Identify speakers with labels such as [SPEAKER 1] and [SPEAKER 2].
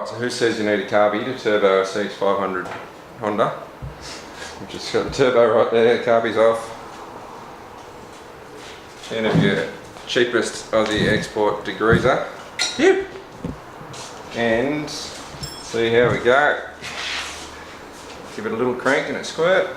[SPEAKER 1] Alright, so who says you need a carby to turbo a CX500 Honda? Which has got the turbo right there, carby's off. And of your cheapest Aussie export degreaser. Yep. And see how we go. Give it a little crank and a squirt.